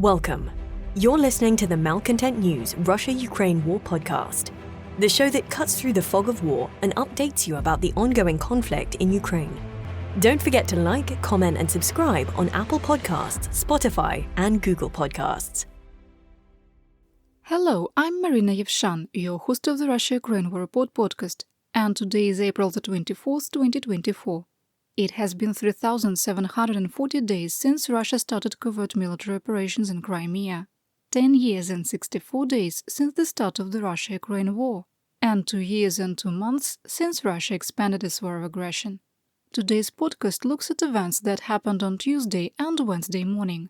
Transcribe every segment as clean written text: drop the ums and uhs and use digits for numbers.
Welcome. You're listening to the Malcontent News Russia-Ukraine War podcast, the show that cuts through the fog of war and updates you about the ongoing conflict in Ukraine. Don't forget to like, comment, and subscribe on Apple Podcasts, Spotify, and Google Podcasts. Hello, I'm Marina Yevshan, your host of the Russia-Ukraine War Report podcast, and today is April the 24th, 2024. It has been 3,740 days since Russia started covert military operations in Crimea, 10 years and 64 days since the start of the Russia-Ukraine war, and 2 years and 2 months since Russia expanded its war of aggression. Today's podcast looks at events that happened on Tuesday and Wednesday morning.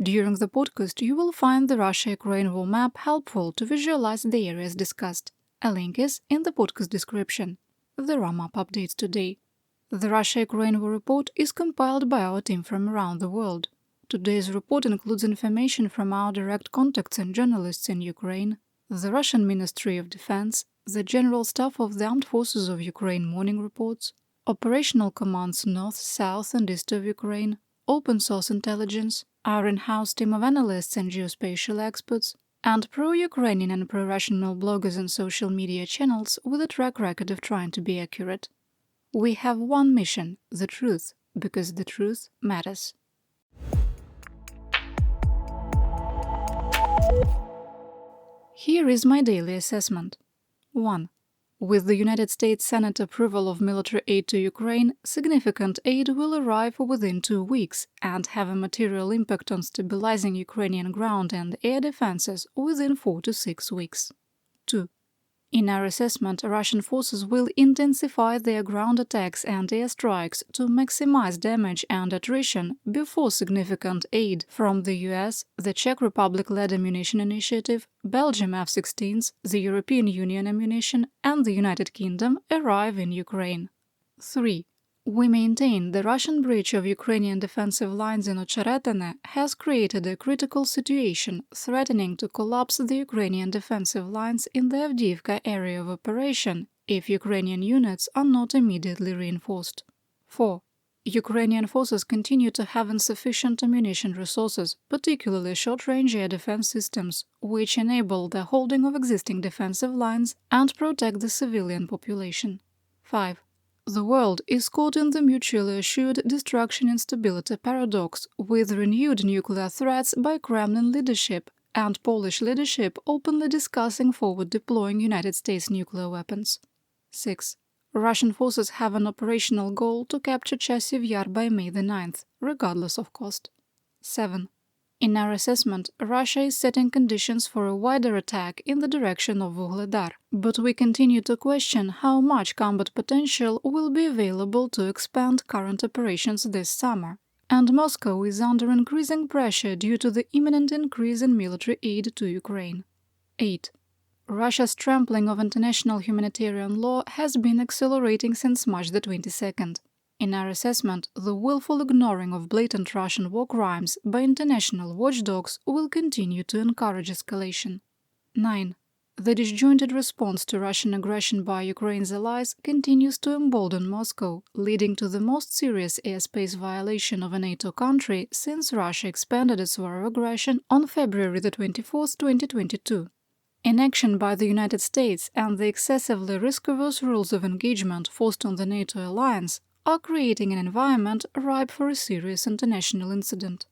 During the podcast, you will find the Russia-Ukraine war map helpful to visualize the areas discussed. A link is in the podcast description. There are map updates today. The Russia-Ukraine War Report is compiled by our team from around the world. Today's report includes information from our direct contacts and journalists in Ukraine, the Russian Ministry of Defense, the General Staff of the Armed Forces of Ukraine morning reports, operational commands north, south and east of Ukraine, open source intelligence, our in-house team of analysts and geospatial experts, and pro-Ukrainian and pro-Russian bloggers and social media channels with a track record of trying to be accurate. We have one mission, the truth, because the truth matters. Here is my daily assessment. 1. With the United States Senate approval of military aid to Ukraine, significant aid will arrive within 2 weeks and have a material impact on stabilizing Ukrainian ground and air defenses within 4 to 6 weeks. 2. In our assessment, Russian forces will intensify their ground attacks and airstrikes to maximize damage and attrition before significant aid from the US, the Czech Republic-led ammunition initiative, Belgium F-16s, the European Union ammunition, and the United Kingdom arrive in Ukraine. 3. We maintain the Russian breach of Ukrainian defensive lines in Ocheretine has created a critical situation threatening to collapse the Ukrainian defensive lines in the Avdiivka area of operation if Ukrainian units are not immediately reinforced. 4. Ukrainian forces continue to have insufficient ammunition resources, particularly short-range air defense systems, which enable the holding of existing defensive lines and protect the civilian population. 5. The world is caught in the mutually assured destruction instability paradox with renewed nuclear threats by Kremlin leadership and Polish leadership openly discussing forward deploying United States nuclear weapons. 6. Russian forces have an operational goal to capture Chasiv Yar by May the 9th, regardless of cost. 7. In our assessment, Russia is setting conditions for a wider attack in the direction of Vuhledar, but we continue to question how much combat potential will be available to expand current operations this summer. And Moscow is under increasing pressure due to the imminent increase in military aid to Ukraine. 8. Russia's trampling of international humanitarian law has been accelerating since March the 22nd. In our assessment, the willful ignoring of blatant Russian war crimes by international watchdogs will continue to encourage escalation. 9. The disjointed response to Russian aggression by Ukraine's allies continues to embolden Moscow, leading to the most serious airspace violation of a NATO country since Russia expanded its war of aggression on February the 24th, 2022. Inaction by the United States and the excessively risk-averse rules of engagement forced on the NATO alliance are creating an environment ripe for a serious international incident.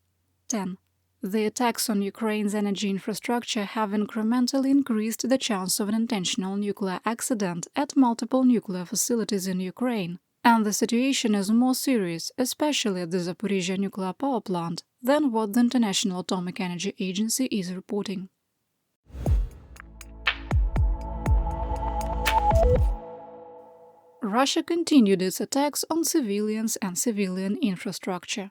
10. The attacks on Ukraine's energy infrastructure have incrementally increased the chance of an intentional nuclear accident at multiple nuclear facilities in Ukraine, and the situation is more serious, especially at the Zaporizhzhia nuclear power plant, than what the International Atomic Energy Agency is reporting. Russia continued its attacks on civilians and civilian infrastructure.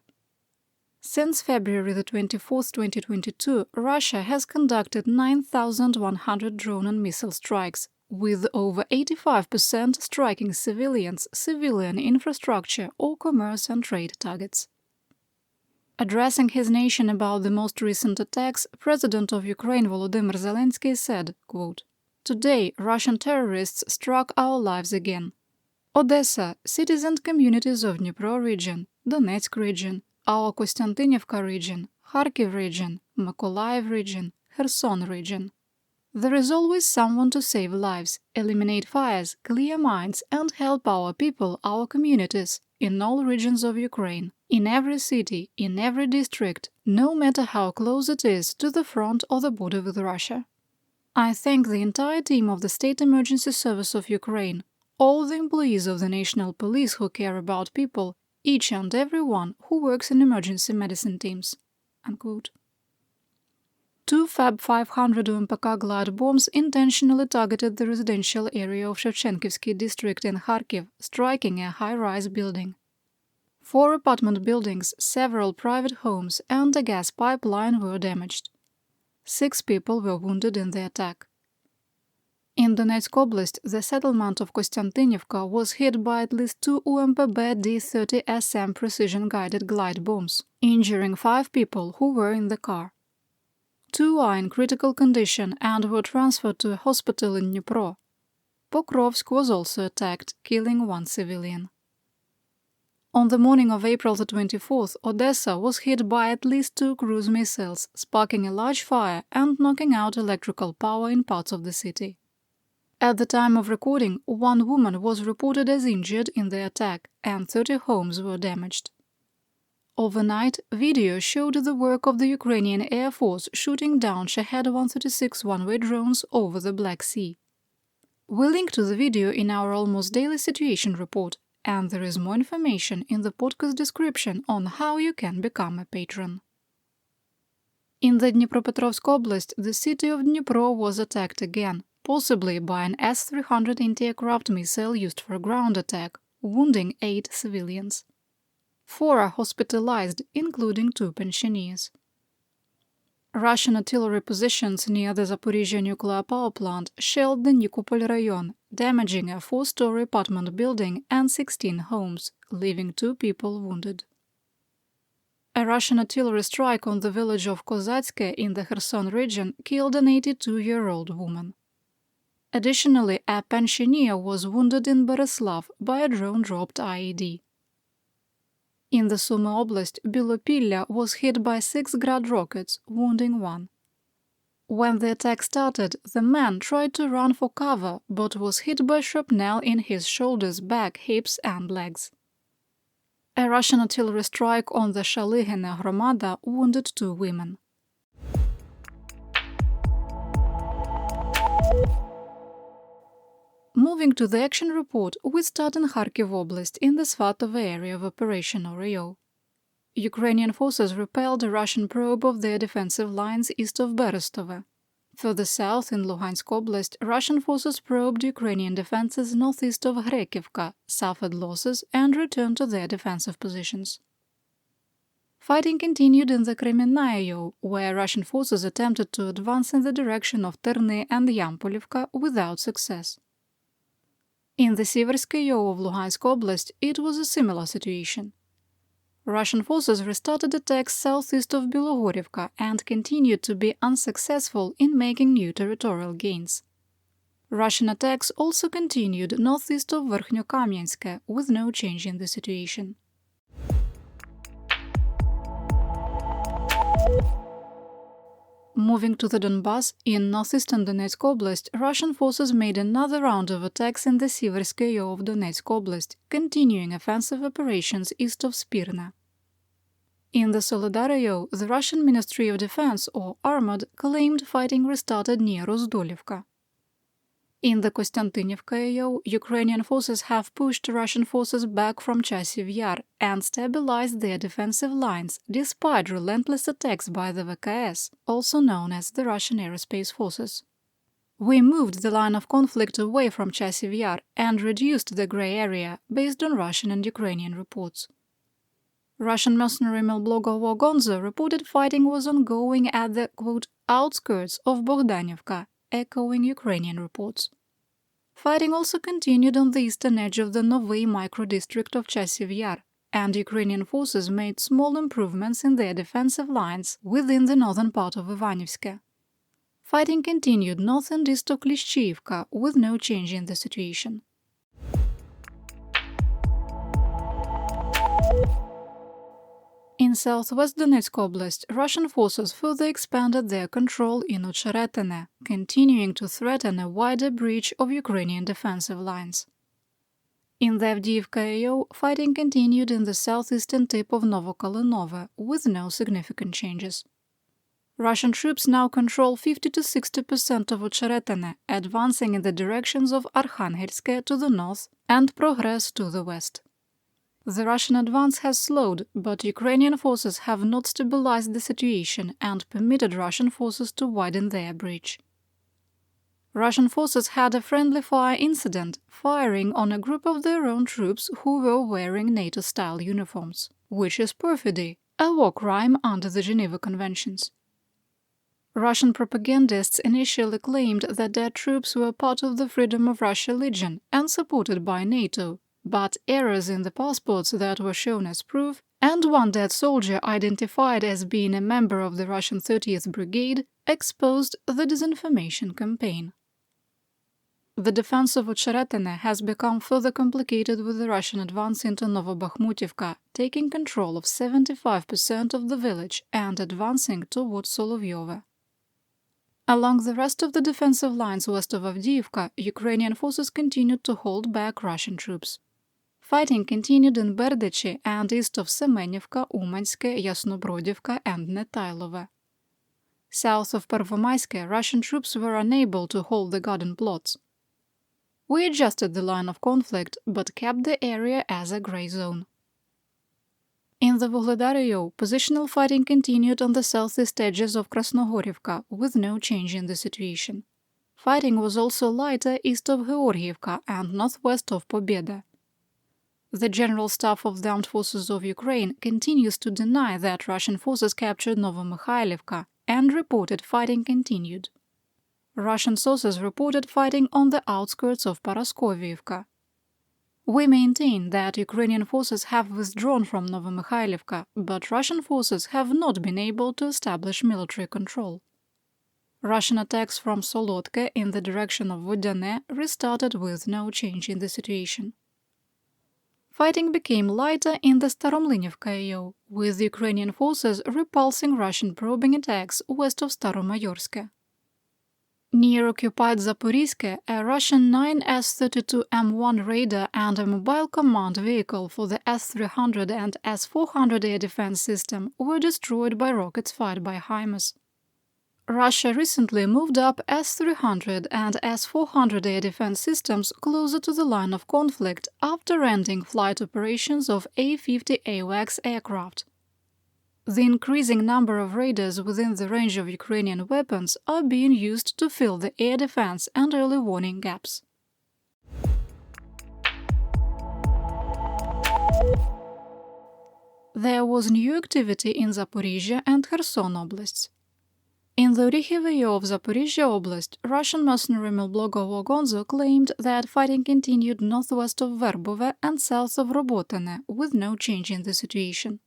Since February the 24th, 2022, Russia has conducted 9,100 drone and missile strikes, with over 85% striking civilians, civilian infrastructure or commerce and trade targets. Addressing his nation about the most recent attacks, President of Ukraine Volodymyr Zelensky said, quote, "Today, Russian terrorists struck our lives again. Odessa, cities and communities of Dnipro region, Donetsk region, our Kostiantynivka region, Kharkiv region, Mykolaiv region, Kherson region. There is always someone to save lives, eliminate fires, clear mines, and help our people, our communities, in all regions of Ukraine, in every city, in every district, no matter how close it is to the front or the border with Russia. I thank the entire team of the State Emergency Service of Ukraine, all the employees of the National Police who care about people, each and every one who works in emergency medicine teams." Unquote. 2 Fab 500 UMPK glide bombs intentionally targeted the residential area of Shevchenkivsky district in Kharkiv, striking a high-rise building. 4 apartment buildings, several private homes, and a gas pipeline were damaged. 6 people were wounded in the attack. In Donetsk Oblast, the settlement of Kostiantynivka was hit by at least 2 UMPB D-30 SM precision-guided glide bombs, injuring 5 people who were in the car. 2 are in critical condition and were transferred to a hospital in Dnipro. Pokrovsk was also attacked, killing 1 civilian. On the morning of April the 24th, Odessa was hit by at least 2 cruise missiles, sparking a large fire and knocking out electrical power in parts of the city. At the time of recording, 1 woman was reported as injured in the attack, and 30 homes were damaged. Overnight, video showed the work of the Ukrainian Air Force shooting down Shahed 136 one-way drones over the Black Sea. We link to the video in our almost daily situation report, and there is more information in the podcast description on how you can become a patron. In the Dnipropetrovsk Oblast, the city of Dnipro was attacked again, possibly by an S-300 anti-aircraft missile used for ground attack, wounding 8 civilians. 4 are hospitalized, including 2 pensioners. Russian artillery positions near the Zaporizhzhia nuclear power plant shelled the Nikopol rayon, damaging a 4-story apartment building and 16 homes, leaving 2 people wounded. A Russian artillery strike on the village of Kozatske in the Kherson region killed an 82-year-old woman. Additionally, a pensioner was wounded in Bereslav by a drone-dropped IED. In the Sumy Oblast, Bilopilya was hit by 6 Grad rockets, wounding 1. When the attack started, the man tried to run for cover but was hit by shrapnel in his shoulders, back, hips and legs. A Russian artillery strike on the Shalyhina Hromada wounded 2 women. Moving to the action report, we start in Kharkiv Oblast in the Svatove area of Operation Oreo. Ukrainian forces repelled a Russian probe of their defensive lines east of Berestove. Further south in Luhansk Oblast, Russian forces probed Ukrainian defenses northeast of Hrekivka, suffered losses and returned to their defensive positions. Fighting continued in the Kremennaio, where Russian forces attempted to advance in the direction of Terny and Yampolivka without success. In the Siverskoye of Luhansk Oblast, it was a similar situation. Russian forces restarted attacks southeast of Bilogorivka and continued to be unsuccessful in making new territorial gains. Russian attacks also continued northeast of Verkhnyokamyansk with no change in the situation. Moving to the Donbass, in northeastern Donetsk Oblast, Russian forces made another round of attacks in the Siverskoye of Donetsk Oblast, continuing offensive operations east of Spirna. In the Solidario, the Russian Ministry of Defense, or Armored, claimed fighting restarted near Rozdolivka. In the Kostiantynivka AO, Ukrainian forces have pushed Russian forces back from Chasiv Yar and stabilized their defensive lines despite relentless attacks by the VKS, also known as the Russian Aerospace Forces. We moved the line of conflict away from Chasiv Yar and reduced the grey area based on Russian and Ukrainian reports. Russian mercenary blogger Wogonzo reported fighting was ongoing at the, quote, outskirts of Bogdanivka, echoing Ukrainian reports. Fighting also continued on the eastern edge of the Novy micro-district of Chasiv Yar, and Ukrainian forces made small improvements in their defensive lines within the northern part of Ivanivsk. Fighting continued north and east of Klishchiivka with no change in the situation. In In southwest Donetsk Oblast, Russian forces further expanded their control in Ocheretine, continuing to threaten a wider breach of Ukrainian defensive lines. In the Avdiivka AO, fighting continued in the southeastern tip of Novokalinove, with no significant changes. Russian troops now control 50 to 60% of Ocheretine, advancing in the directions of Arkhangelsk to the north and Progress to the west. The Russian advance has slowed, but Ukrainian forces have not stabilized the situation and permitted Russian forces to widen their breach. Russian forces had a friendly fire incident, firing on a group of their own troops who were wearing NATO-style uniforms, which is perfidy, a war crime under the Geneva Conventions. Russian propagandists initially claimed that their troops were part of the Freedom of Russia Legion and supported by NATO, but errors in the passports that were shown as proof, and one dead soldier identified as being a member of the Russian 30th Brigade, exposed the disinformation campaign. The defense of Ocheretine has become further complicated with the Russian advance into Novobakhmutivka, taking control of 75% of the village and advancing towards Solovyovo. Along the rest of the defensive lines west of Avdiivka, Ukrainian forces continued to hold back Russian troops. Fighting continued in Berdichi and east of Semenivka, Umanske, Yasnobrodivka and Netailove. South of Pervomaiske, Russian troops were unable to hold the garden plots. We adjusted the line of conflict, but kept the area as a grey zone. In the Vuhledar AO, positional fighting continued on the southeast edges of Krasnogorivka, with no change in the situation. Fighting was also lighter east of Georgievka and northwest of Pobeda. The General Staff of the Armed Forces of Ukraine continues to deny that Russian forces captured Novomykhailivka and reported fighting continued. Russian sources reported fighting on the outskirts of Paraskoviivka. We maintain that Ukrainian forces have withdrawn from Novomykhailivka, but Russian forces have not been able to establish military control. Russian attacks from Solodka in the direction of Vodyane restarted with no change in the situation. Fighting became lighter in the Staromlinivka AO, with Ukrainian forces repulsing Russian probing attacks west of Staromayorsk. Near occupied Zaporizhzhia, a Russian 9 S-32M1 radar and a mobile command vehicle for the S-300 and S-400 air defense system were destroyed by rockets fired by HIMARS. Russia recently moved up S-300 and S-400 air defense systems closer to the line of conflict after ending flight operations of A-50 AWACS aircraft. The increasing number of radars within the range of Ukrainian weapons are being used to fill the air defense and early warning gaps. There was new activity in Zaporizhzhia and Kherson oblasts. In the Orikhiv AO of Zaporizhzhia Oblast, Russian mercenary Milblogov Ogonzo claimed that fighting continued northwest of Verbove and south of Robotine, with no change in the situation.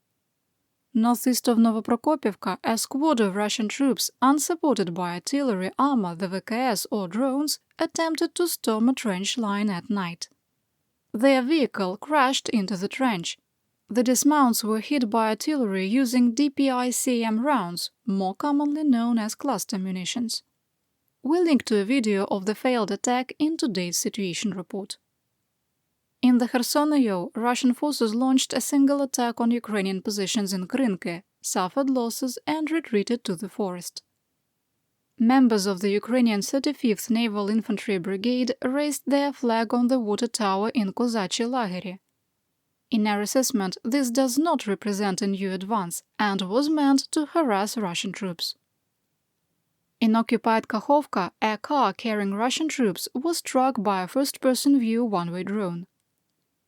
Northeast of Novoprokopivka, a squad of Russian troops, unsupported by artillery, armor, the VKS or drones, attempted to storm a trench line at night. Their vehicle crashed into the trench. The dismounts were hit by artillery using DPICM rounds, more commonly known as cluster munitions. We link to a video of the failed attack in today's situation report. In the Kherson AO, Russian forces launched a single attack on Ukrainian positions in Krynke, suffered losses and retreated to the forest. Members of the Ukrainian 35th Naval Infantry Brigade raised their flag on the water tower in Kozachye Lageri. In our assessment, this does not represent a new advance and was meant to harass Russian troops. In occupied Kakhovka, a car carrying Russian troops was struck by a first-person view one-way drone.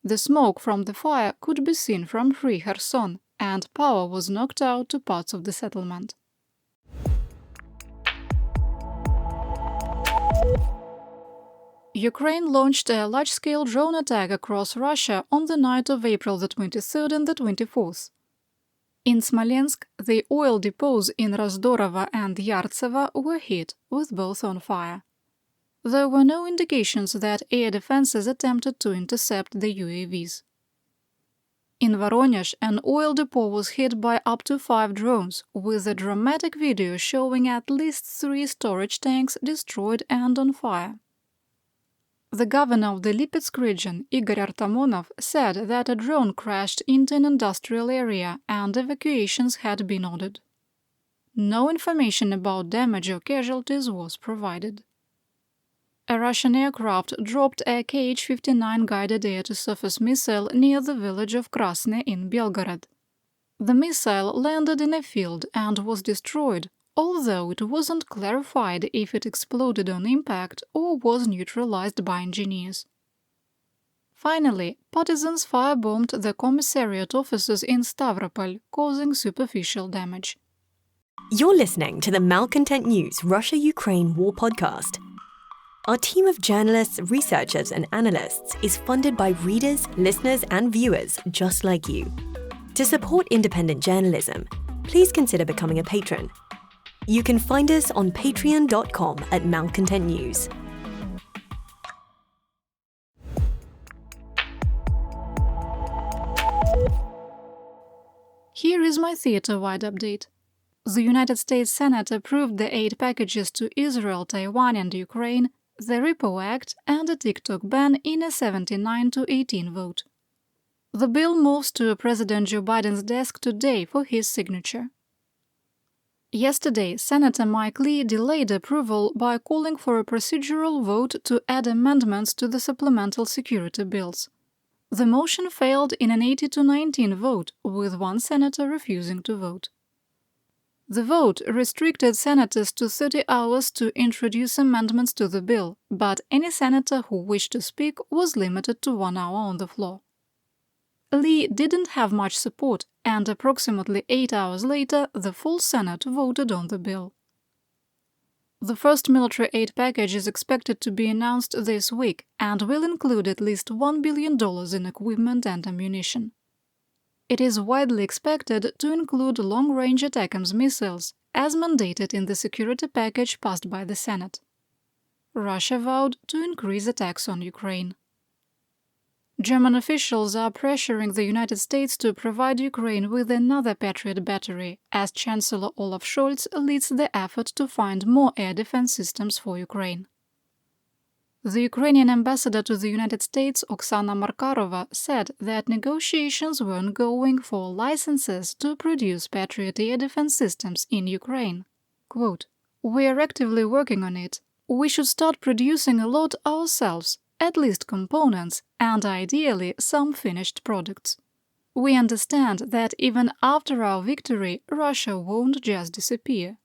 The smoke from the fire could be seen from free Kherson, and power was knocked out to parts of the settlement. Ukraine launched a large-scale drone attack across Russia on the night of April the 23rd and the 24th. In Smolensk, the oil depots in Razdorovo and Yartsevo were hit, with both on fire. There were no indications that air defenses attempted to intercept the UAVs. In Voronezh, an oil depot was hit by up to 5 drones, with a dramatic video showing at least 3 storage tanks destroyed and on fire. The governor of the Lipetsk region, Igor Artamonov, said that a drone crashed into an industrial area and evacuations had been ordered. No information about damage or casualties was provided. A Russian aircraft dropped a Kh-59 guided air-to-surface missile near the village of Krasny in Belgorod. The missile landed in a field and was destroyed, although it wasn't clarified if it exploded on impact or was neutralized by engineers. Finally, partisans firebombed the commissariat offices in Stavropol, causing superficial damage. You're listening to the Malcontent News Russia-Ukraine War Podcast. Our team of journalists, researchers, and analysts is funded by readers, listeners, and viewers just like you. To support independent journalism, please consider becoming a patron. You can find us on patreon.com/malcontentnews. Here is my theater-wide update. The United States Senate approved the aid packages to Israel, Taiwan, and Ukraine, the Repo Act, and a TikTok ban in a 79-18 vote. The bill moves to President Joe Biden's desk today for his signature. Yesterday, Senator Mike Lee delayed approval by calling for a procedural vote to add amendments to the supplemental security bills. The motion failed in an 80-19 vote, with one senator refusing to vote. The vote restricted senators to 30 hours to introduce amendments to the bill, but any senator who wished to speak was limited to 1 hour on the floor. Lee didn't have much support, and approximately 8 hours later, the full Senate voted on the bill. The first military aid package is expected to be announced this week and will include at least $1 billion in equipment and ammunition. It is widely expected to include long-range ATACMS missiles, as mandated in the security package passed by the Senate. Russia vowed to increase attacks on Ukraine. German officials are pressuring the United States to provide Ukraine with another Patriot battery, as Chancellor Olaf Scholz leads the effort to find more air defense systems for Ukraine. The Ukrainian ambassador to the United States, Oksana Markarova, said that negotiations were ongoing for licenses to produce Patriot air defense systems in Ukraine. Quote, "We are actively working on it. We should start producing a lot ourselves, at least components, and ideally some finished products. We understand that even after our victory, Russia won't just disappear."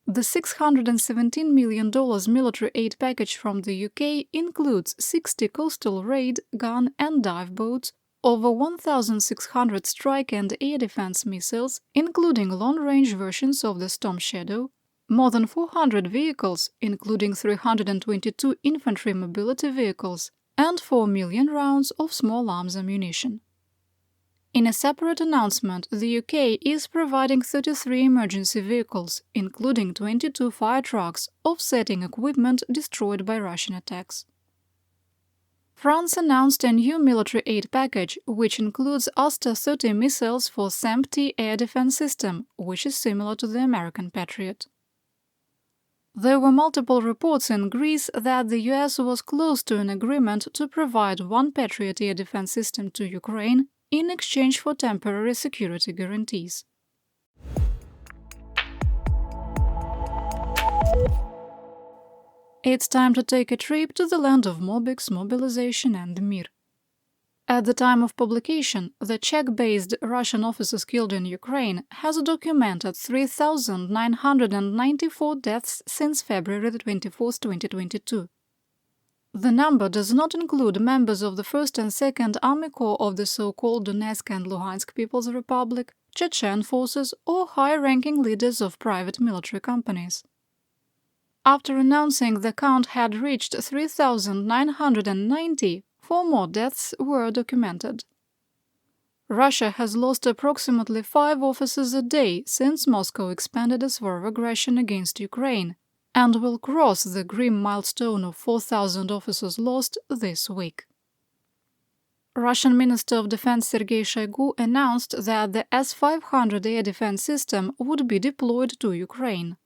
The $617 million military aid package from the UK includes 60 coastal raid, gun and dive boats, over 1,600 strike and air defense missiles, including long-range versions of the Storm Shadow, more than 400 vehicles, including 322 infantry mobility vehicles, and 4 million rounds of small arms ammunition. In a separate announcement, the UK is providing 33 emergency vehicles, including 22 fire trucks, offsetting equipment destroyed by Russian attacks. France announced a new military aid package, which includes Aster-30 missiles for SAMP-T air defense system, which is similar to the American Patriot. There were multiple reports in Greece that the US was close to an agreement to provide one Patriot air defense system to Ukraine in exchange for temporary security guarantees. It's time to take a trip to the land of Mobiks, Mobilization, and Mir. At the time of publication, the Czech-based Russian officers killed in Ukraine has documented 3,994 deaths since February 24, 2022. The number does not include members of the 1st and 2nd Army Corps of the so-called Donetsk and Luhansk People's Republic, Chechen forces, or high-ranking leaders of private military companies. After announcing the count had reached 3,990, 4 more deaths were documented. Russia has lost approximately 5 officers a day since Moscow expanded its war of aggression against Ukraine, and will cross the grim milestone of 4,000 officers lost this week. Russian Minister of Defense Sergei Shoigu announced that the S-500 air defense system would be deployed to Ukraine.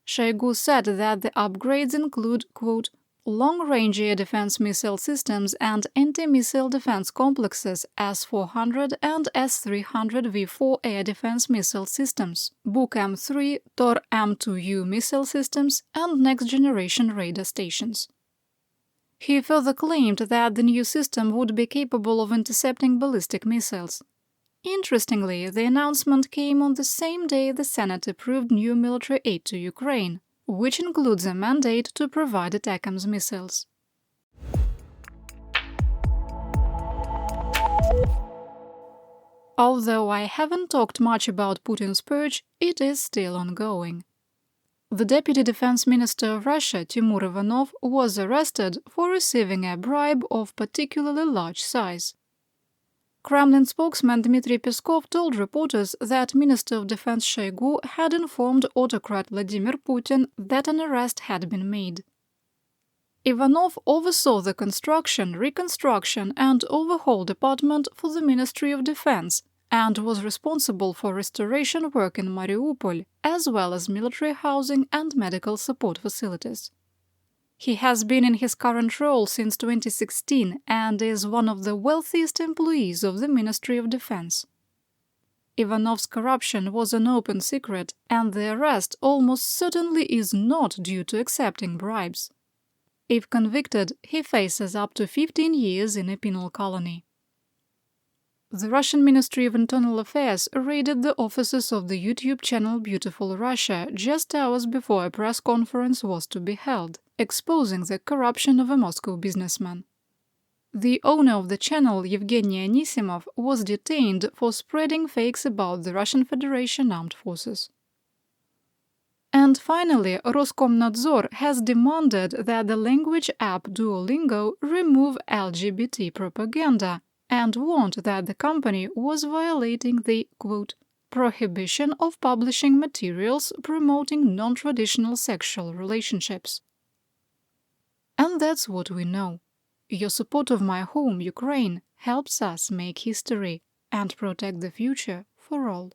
Shoigu said that the upgrades include, quote, long-range air defense missile systems and anti-missile defense complexes S-400 and S-300V4 air defense missile systems, Buk M3, Tor M2U missile systems, and next-generation radar stations. He further claimed that the new system would be capable of intercepting ballistic missiles. Interestingly, the announcement came on the same day the Senate approved new military aid to Ukraine, which includes a mandate to provide ATACMS missiles. Although I haven't talked much about Putin's purge, it is still ongoing. The Deputy Defense Minister of Russia, Timur Ivanov, was arrested for receiving a bribe of particularly large size. Kremlin spokesman Dmitry Peskov told reporters that Minister of Defense Shoigu had informed autocrat Vladimir Putin that an arrest had been made. Ivanov oversaw the construction, reconstruction and overhaul department for the Ministry of Defense and was responsible for restoration work in Mariupol, as well as military housing and medical support facilities. He has been in his current role since 2016 and is one of the wealthiest employees of the Ministry of Defense. Ivanov's corruption was an open secret, and the arrest almost certainly is not due to accepting bribes. If convicted, he faces up to 15 years in a penal colony. The Russian Ministry of Internal Affairs raided the offices of the YouTube channel Beautiful Russia just hours before a press conference was to be held, exposing the corruption of a Moscow businessman. The owner of the channel, Yevgeny Anisimov, was detained for spreading fakes about the Russian Federation armed forces. And finally, Roskomnadzor has demanded that the language app Duolingo remove LGBT propaganda and warned that the company was violating the, quote, prohibition of publishing materials promoting non-traditional sexual relationships. And that's what we know. Your support of my home, Ukraine, helps us make history and protect the future for all.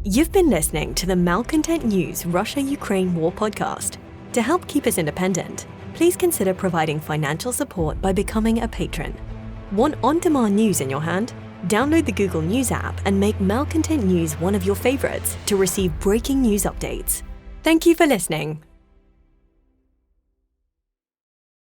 You've been listening to the Malcontent News Russia-Ukraine War podcast. To help keep us independent, please consider providing financial support by becoming a patron. Want on-demand news in your hand? Download the Google News app and make Malcontent News one of your favorites to receive breaking news updates. Thank you for listening.